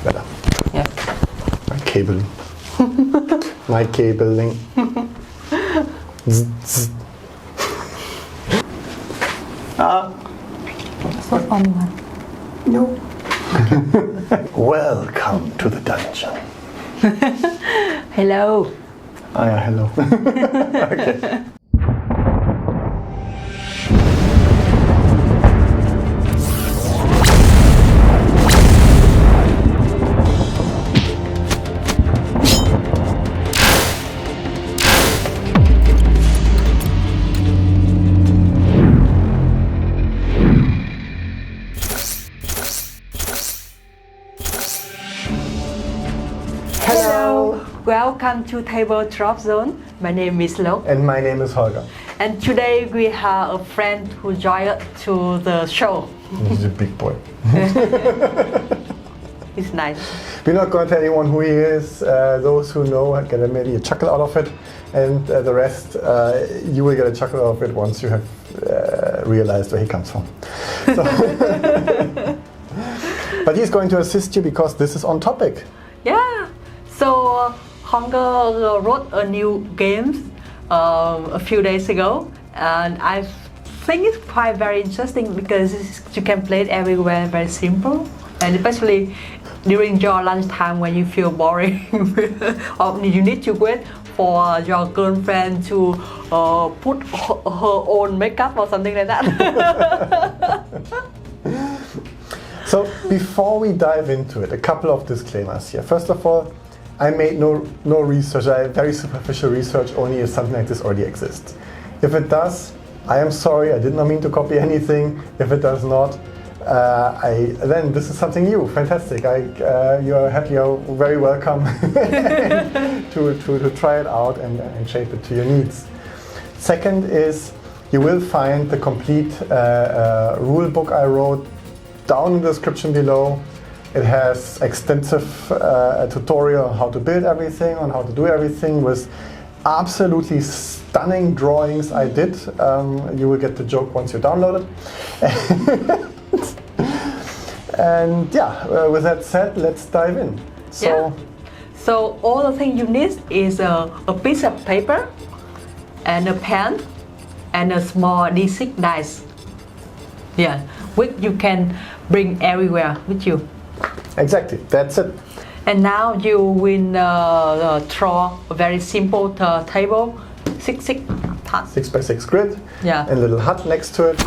better. Yeah. My cabling. My cabling. So fun one. No. Welcome to the dungeon. Hello. Ah, yeah, hello. Okay. Hello. Welcome to TableDropZone. My name is Loc. And my name is Holger. And today we have a friend who joined us to the show. He's a big boy. It's nice. We're not going to tell anyone who he is. Those who know get maybe a chuckle out of it, and the rest, you will get a chuckle out of it once you have realized where he comes from. So but he's going to assist you because this is on topic. Yeah. So Holger wrote a new game a few days ago, and I think it's quite very interesting because you can play it everywhere, very simple, and especially during your lunchtime when you feel boring or you need to wait for your girlfriend to put her own makeup or something like that. So before we dive into it, a couple of disclaimers here. First of all, I made no research. I have very superficial research only if something like this already exists. If it does, I am sorry, I did not mean to copy anything. If it does not, then this is something new. Fantastic. You're very welcome to try it out and shape it to your needs. Second is you will find the complete rule book I wrote down in the description below. It has extensive tutorial on how to build everything, on how to do everything with absolutely stunning drawings I did. You will get the joke once you download it. And yeah, with that said, let's dive in. So all the thing you need is a piece of paper and a pen and a small D6 dice. Yeah, which you can bring everywhere with you. Exactly, that's it. And now you will draw a very simple table, 6x6 grid, yeah. and a little hut next to it.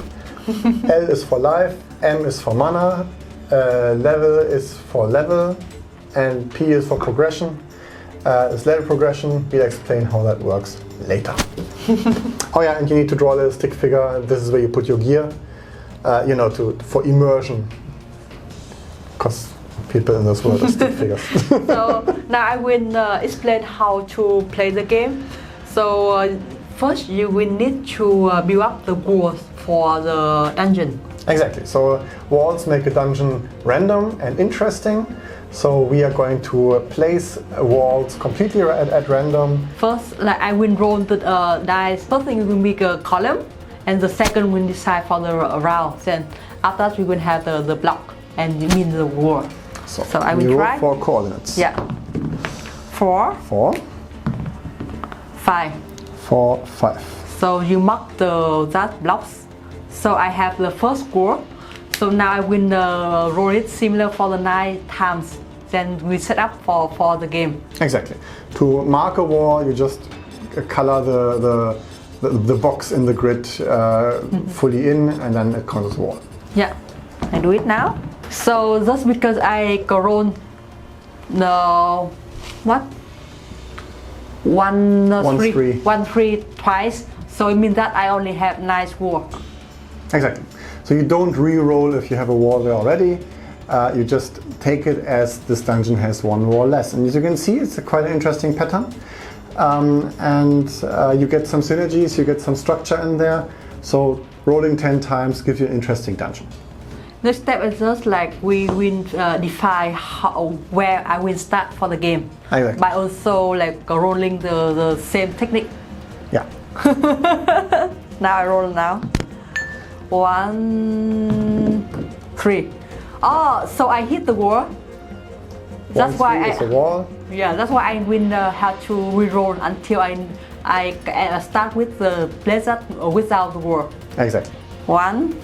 L is for life, M is for mana, level is for level, and P is for progression. It's level progression. We'll explain how that works later. Oh yeah, and you need to draw a little stick figure. This is where you put your gear, for immersion. Because people in this world are stick figures. So now I will explain how to play the game. So first you will need to build up the walls for the dungeon. Exactly. So walls make a dungeon random and interesting. So we are going to place walls completely at random. First, I will roll the dice. First thing we will make a column, and the second we will decide for the round. Then after that we will have the block, and it means the wall. So I will try. 4 coordinates. Yeah. 4. 5. 4, 5. So you mark that blocks. So I have the first wall. So now I will roll it similar for the 9 times. Then we set up for the game. Exactly. To mark a wall, you just color the box in the grid fully in, and then it counts as a wall. Yeah, I do it now. So just because I roll the what? 1 3 twice. So it means that I only have 9 walls. Exactly. So you don't re-roll if you have a wall there already. You just take it as this dungeon has 1 wall less. And as you can see, it's quite an interesting pattern. You get some synergies, you get some structure in there. So rolling 10 times gives you an interesting dungeon. Next step is just like we will define where I will start for the game. Exactly. By also rolling the same technique. Yeah. Now I roll now. 1 3. Oh, so I hit the wall. That's why is a wall. Yeah, that's why I will have to reroll until I start with the place that without the wall. Exactly. 1,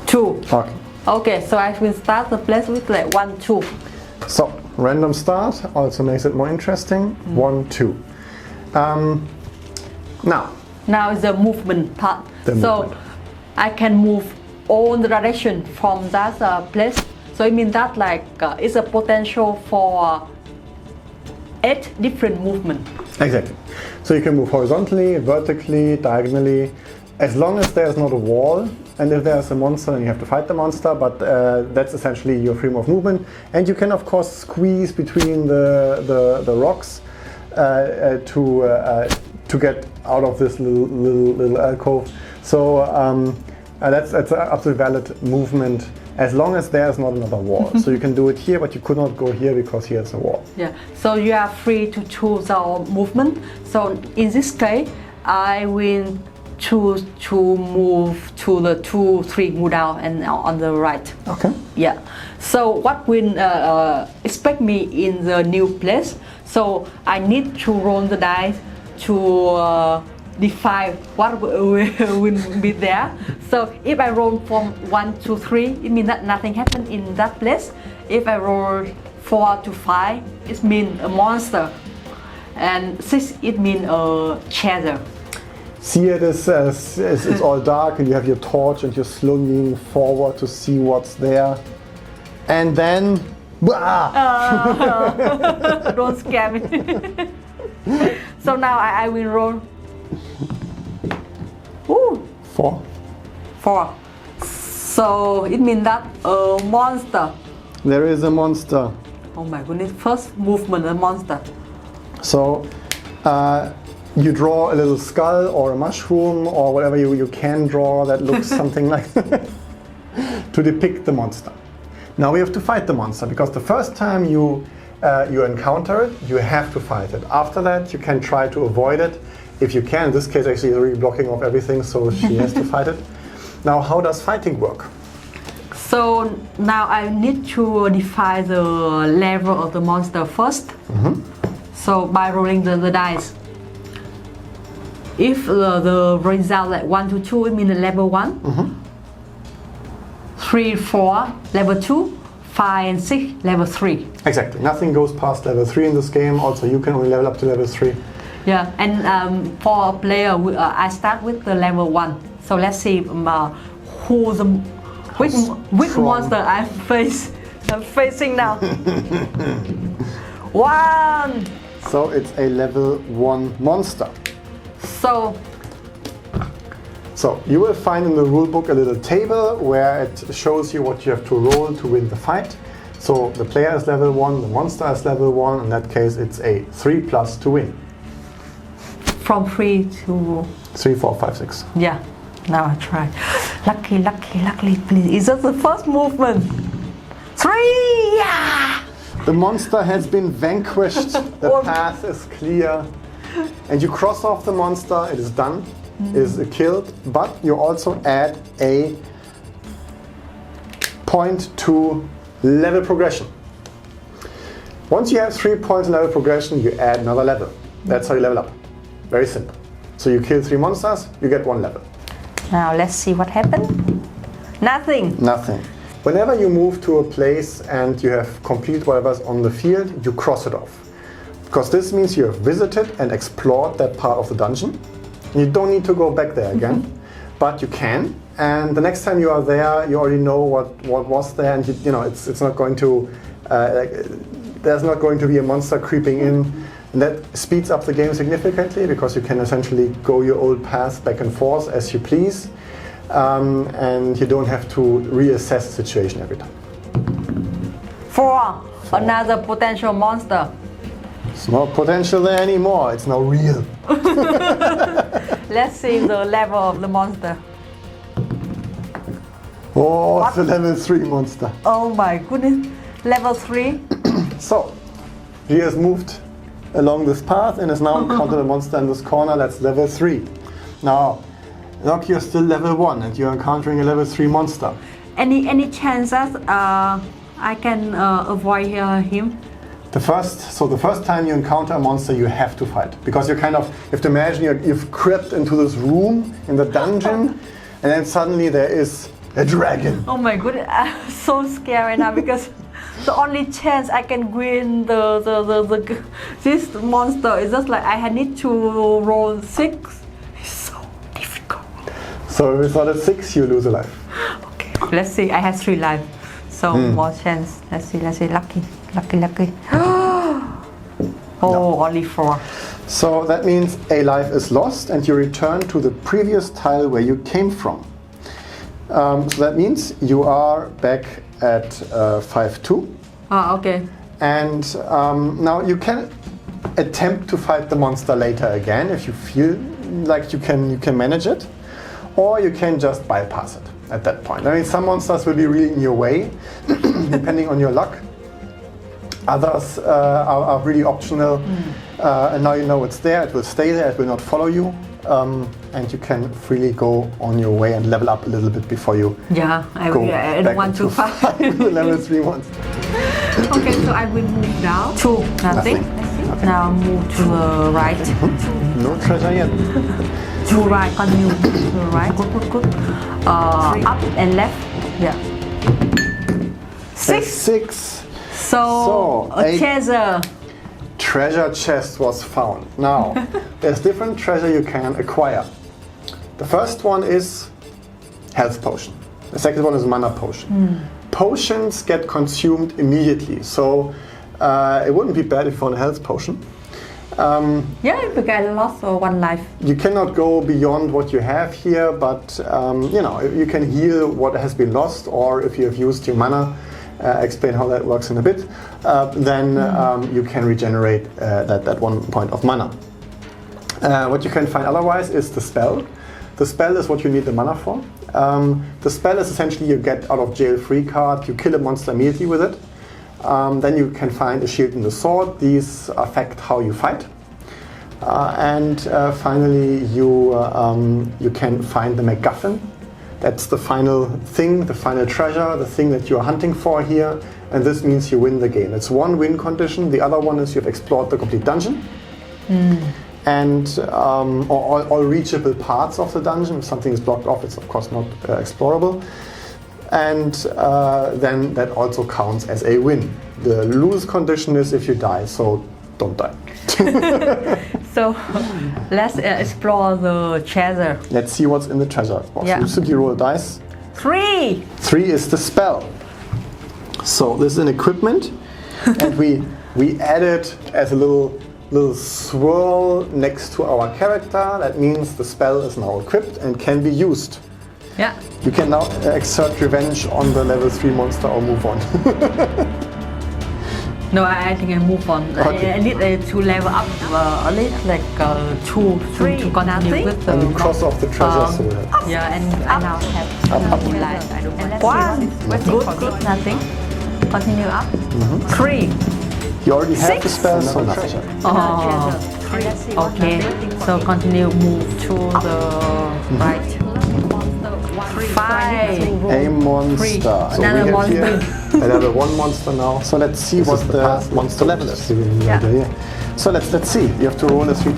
2. Okay. Okay, so I will start the place with like 1, 2. So random start also makes it more interesting. 1, 2. Now is the movement part. So I can move all the direction from that place. So it means that like it's a potential for 8 different movements. Exactly. So you can move horizontally, vertically, diagonally, as long as there's not a wall. And if there's a monster, then you have to fight the monster, but that's essentially your freedom of movement. And you can, of course, squeeze between the rocks to get out of this little alcove. So that's an absolutely valid movement, as long as there's not another wall. So you can do it here, but you could not go here because here's a wall. Yeah, so you are free to choose our movement. So in this case, I will choose to move to the 2, 3, move down and on the right. Okay. Yeah. So what will expect me in the new place? So I need to roll the dice to define what will be there. So if I roll from 1 to 3, it means that nothing happened in that place. If I roll 4 to 5, it means a monster. And 6, it means a shadow. See it as it's all dark and you have your torch and you're slowly leaning forward to see what's there. And then, don't scare me. So now I will roll. Ooh. 4. 4. So it means that a monster. There is a monster. Oh my goodness, first movement, a monster. So you draw a little skull or a mushroom or whatever you can draw that looks something like that to depict the monster. Now we have to fight the monster, because the first time you encounter it, you have to fight it. After that, you can try to avoid it. If you can, in this case actually is really blocking off everything, so she has to fight it. Now, how does fighting work? So now I need to define the level of the monster first. So by rolling the dice. If the result like 1 to 2, it means level 1. 3, 4, level 2, 5 and 6, level 3. Exactly. Nothing goes past level 3 in this game. Also, you can only level up to level 3. Yeah, and for a player, I start with the level 1. So let's see which monster I'm facing now. 1. So it's a level 1 monster. So you will find in the rulebook a little table where it shows you what you have to roll to win the fight. So the player is level 1, the monster is level 1. In that case, it's a 3+ to win. From 3 to 3, 4, 5, 6. Yeah. Now I try. Luckily, please. Is that the first movement? 3. Yeah. The monster has been vanquished. The path is clear. And you cross off the monster, it is done, it is killed, but you also add a point to level progression. Once you have 3 points level progression, you add another level. That's how you level up. Very simple. So you kill 3 monsters, you get 1 level. Now let's see what happened. Nothing. Whenever you move to a place and you have completed whatever's on the field, you cross it off. Because this means you have visited and explored that part of the dungeon. You don't need to go back there again, but you can. And the next time you are there, you already know what was there, and you know it's not going to there's not going to be a monster creeping in. And that speeds up the game significantly, because you can essentially go your old path back and forth as you please, and you don't have to reassess the situation every time. 4. Another potential monster. It's not potential there anymore, it's now real. Let's see the level of the monster. Oh, it's a level 3 monster. Oh my goodness, level 3. So, he has moved along this path and has now encountered a monster in this corner. That's level 3. Now, Loc, you're still level 1 and you're encountering a level 3 monster. Any chances I can avoid him? The first time you encounter a monster, you have to fight, because you have to imagine you've crept into this room in the dungeon, and then suddenly there is a dragon. Oh my goodness, I'm so scared right now because the only chance I can win this monster is just like I need to roll 6. It's so difficult. So if it's not a 6, you lose a life. Okay, let's see. I have 3 lives, so more chance. Let's see. Lucky. Oh, only 4. So that means a life is lost, and you return to the previous tile where you came from. So that means you are back at 5-2. Okay. And now you can attempt to fight the monster later again if you feel like you can manage it, or you can just bypass it at that point. I mean, some monsters will be really in your way, depending on your luck. Others are really optional, and now you know it's there, it will stay there, it will not follow you, and you can freely go on your way and level up a little bit before you I don't want to fight. level 3 monster. Okay, so I will move down to nothing. Okay. Now move to the right. No treasure yet. To right, continue to the right. Good. Up and left. Yeah. 6. 6. So a treasure. Treasure chest was found. Now, there's different treasure you can acquire. The first one is health potion. The second one is mana potion. Potions get consumed immediately, so it wouldn't be bad if you found a health potion. If you get lost or 1 life. You cannot go beyond what you have here, but you can heal what has been lost, or if you have used your mana, explain how that works in a bit, then you can regenerate that 1 point of mana. What you can find otherwise is the spell. The spell is what you need the mana for. The spell is essentially you get out of jail free card, you kill a monster immediately with it. Then you can find a shield and a sword. These affect how you fight. And finally you can find the MacGuffin. That's the final thing, the final treasure, the thing that you are hunting for here, and this means you win the game. It's 1 win condition. The other one is you've explored the complete dungeon, and all reachable parts of the dungeon. If something is blocked off, it's of course not explorable, and then that also counts as a win. The lose condition is if you die, so don't die. So let's explore the treasure. Let's see what's in the treasure box. Yeah. You simply roll dice. 3. 3 is the spell. So this is an equipment, and we add it as a little swirl next to our character. That means the spell is now equipped and can be used. Yeah. You can now exert revenge on the level 3 monster or move on. No, I think I move on. Okay. I need to level up at least like 2 to continue with the... And you cross off the treasure, so yeah, and I now have some life. I don't want. Good, nothing. Continue up. 3. you already have 6. the spell, so nothing. Okay, so continue move to the right. 5. A monster. 3. So Another we have monster. here a level 1 monster now. So let's see what the monster level is. Yeah. So let's see. You have to roll a 3+.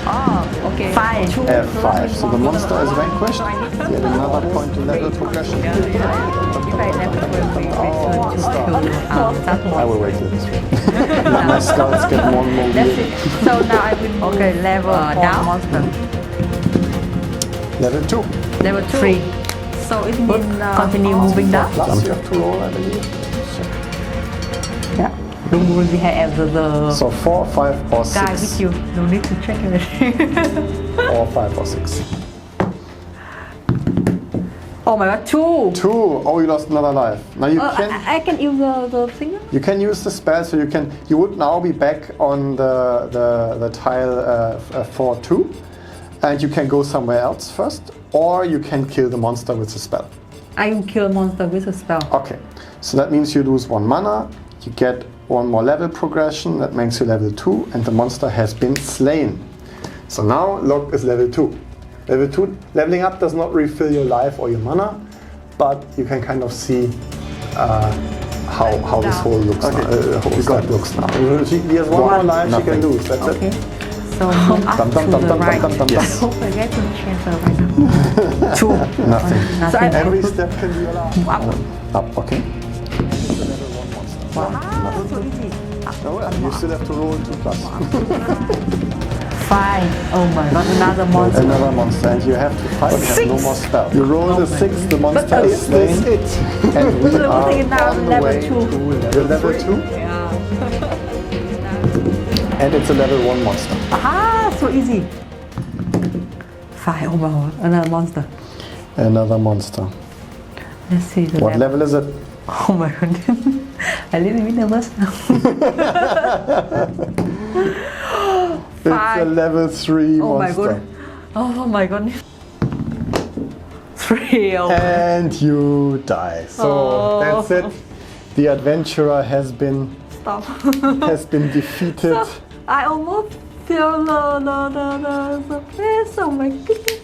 Oh, okay. 5. F5. So the monster is vanquished. Yet another point to level progression. If I never will be returned to that one. I will wait till this way. My skulls get more and more That's weird. it. So now I will level down. Monster. Level 2. Level 3. So it means continue moving down. Plus you have to roll, I believe. Yeah. Don't really have the So 4, 5, or 6. guy with you. No need to check everything. Or 5 or 6. Oh my god, 2. 2. Oh, you lost another life. Now you can. I can use the thing. You can use the spell, so you would now be back on the tile 4-2, and you can go somewhere else first, or you can kill the monster with the spell. I will kill a monster with a spell. Okay, so that means you lose 1 mana, you get 1 more level progression, that makes you level 2, and the monster has been slain. So now Loc is level 2. Level 2, leveling up does not refill your life or your mana, but you can kind of see how this whole looks now. Whole step looks now. He has one more life she can lose. That's Okay. it. So move up to the right. Yes. Don't forget to transfer right now. Two. Nothing. So I Every step can be allowed. move up. Up. Okay. Wow, so easy. Oh, well, you still have to roll 2 plus. Five. Oh my god, another monster. Another monster, and you have to fight. You have no more spell. You roll the 6, the monster is slain. It. And we So are we're taking now on the level way 2. to level 2. Yeah. And it's a level 1 monster. Ah, so easy. Five. Oh my god, another monster. Another monster. Let's see the What level is it? Oh my god. I little bit nervous now. It's a level 3 Oh my monster. god. Oh my god. 3. Oh. And you die. So Oh. that's it. The adventurer has been Stop. defeated. So, I almost feel the place. Oh my goodness.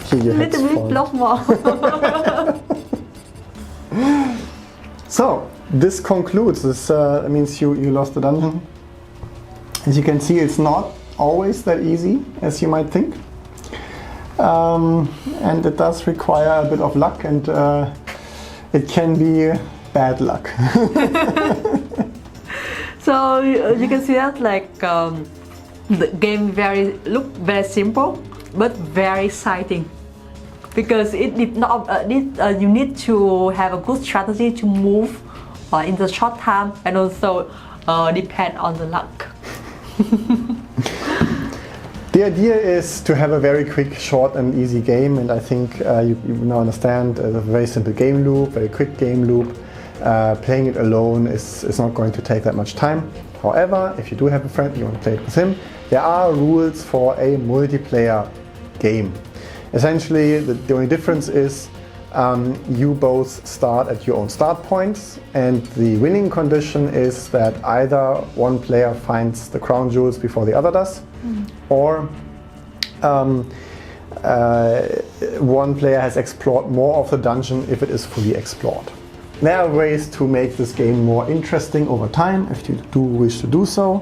Here your head's Little bit falling. block more. So this concludes. This means you lost the dungeon. As you can see, it's not always that easy as you might think, and it does require a bit of luck, and it can be bad luck. So you can see that like the game look very simple but very exciting because it did not you need to have a good strategy to move in the short time and also depend on the luck. The idea is to have a very quick, short and easy game, and I think you now understand a very simple game loop, very quick game loop. Playing it alone is not going to take that much time. However, if you do have a friend and you want to play it with him, there are rules for a multiplayer game. Essentially, the only difference is you both start at your own start points, and the winning condition is that either one player finds the crown jewels before the other does, or one player has explored more of the dungeon if it is fully explored. There are ways to make this game more interesting over time if you do wish to do so.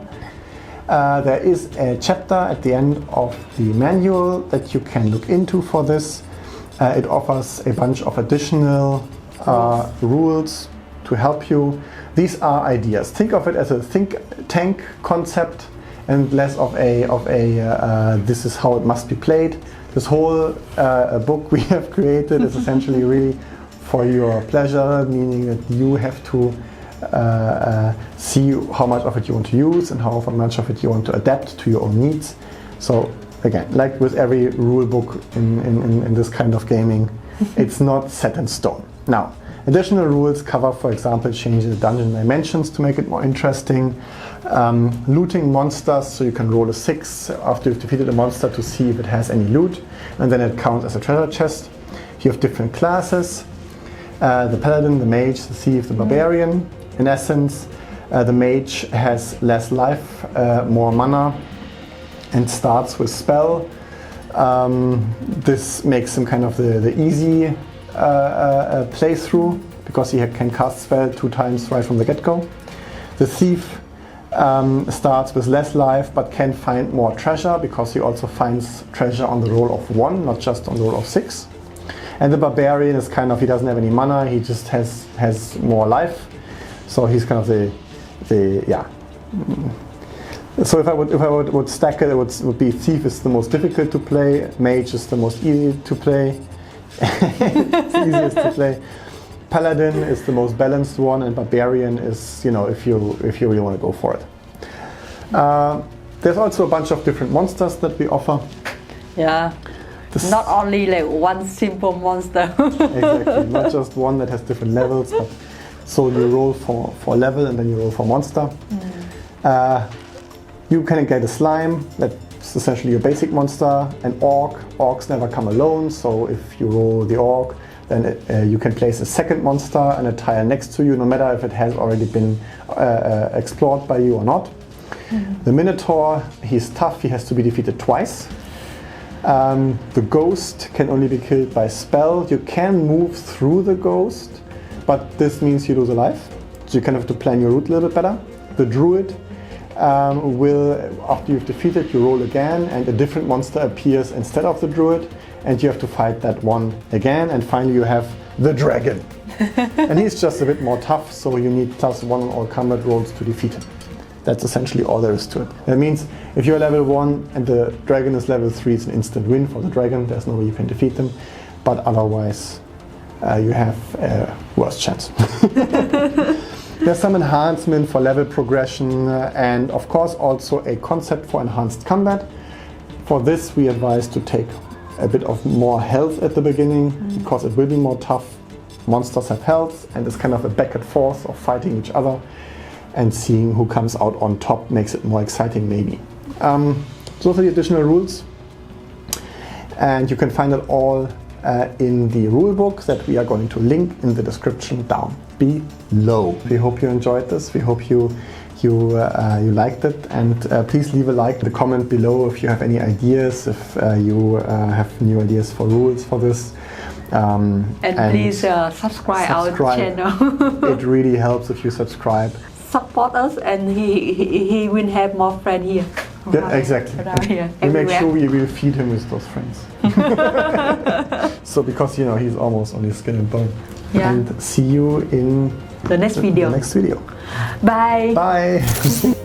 There is a chapter at the end of the manual that you can look into for this. It offers a bunch of additional rules to help you. These are ideas. Think of it as a think tank concept and less of a this is how it must be played. This whole book we have created is essentially really for your pleasure, meaning that you have to see how much of it you want to use and how much of it you want to adapt to your own needs. So again, like with every rule book in this kind of gaming, it's not set in stone. Now, additional rules cover, for example, changing the dungeon dimensions to make it more interesting, looting monsters, so you can roll a 6 after you've defeated a monster to see if it has any loot, and then it counts as a treasure chest. You have different classes. The paladin, the mage, the thief, the barbarian. In essence, the mage has less life, more mana, and starts with spell. This makes him kind of the easy playthrough because he can cast spell 2 times right from the get-go. The thief starts with less life but can find more treasure because he also finds treasure on the roll of 1, not just on the roll of 6. And the barbarian is kind of, he doesn't have any mana, he just has more life. So he's kind of the yeah. So if I would stack it, it would be thief is the most difficult to play, mage is the most easy to play, it's the easiest to play. Paladin is the most balanced one, and barbarian is, you know, if you really want to go for it. There's also a bunch of different monsters that we offer. Yeah. Not only like one simple monster. Exactly, not just one that has different levels, but so you roll for level and then you roll for monster. You can get a slime, that's essentially your basic monster, an orc. Orcs never come alone, so if you roll the orc, then you can place a second monster and a tile next to you, no matter if it has already been explored by you or not. The Minotaur, he's tough, he has to be defeated twice. The ghost can only be killed by spell. You can move through the ghost, but this means you lose a life. So you kind of have to plan your route a little bit better. The druid will, after you've defeated, you roll again and a different monster appears instead of the druid and you have to fight that one again, and finally you have the dragon. And he's just a bit more tough, so you need +1 on all combat rolls to defeat him. That's essentially all there is to it. That means if you're level 1 and the dragon is level 3, it's an instant win for the dragon. There's no way you can defeat them, but otherwise you have a worse chance. There's some enhancement for level progression and of course also a concept for enhanced combat. For this we advise to take a bit of more health at the beginning because it will be more tough. Monsters have health and it's kind of a back and forth of fighting each other, and seeing who comes out on top makes it more exciting maybe. Those are the additional rules and you can find it all in the rulebook that we are going to link in the description down below. We hope you enjoyed this. We hope you liked it, and please leave a like, the comment below if you have any ideas, if you have new ideas for rules for this. And please subscribe our channel. It really helps if you subscribe. Support us and he will have more friends here. Yeah, exactly. Here, we make sure we will feed him with those friends. So because he's almost only skin and bone. Yeah. And see you in the next video. The next video. Bye. Bye.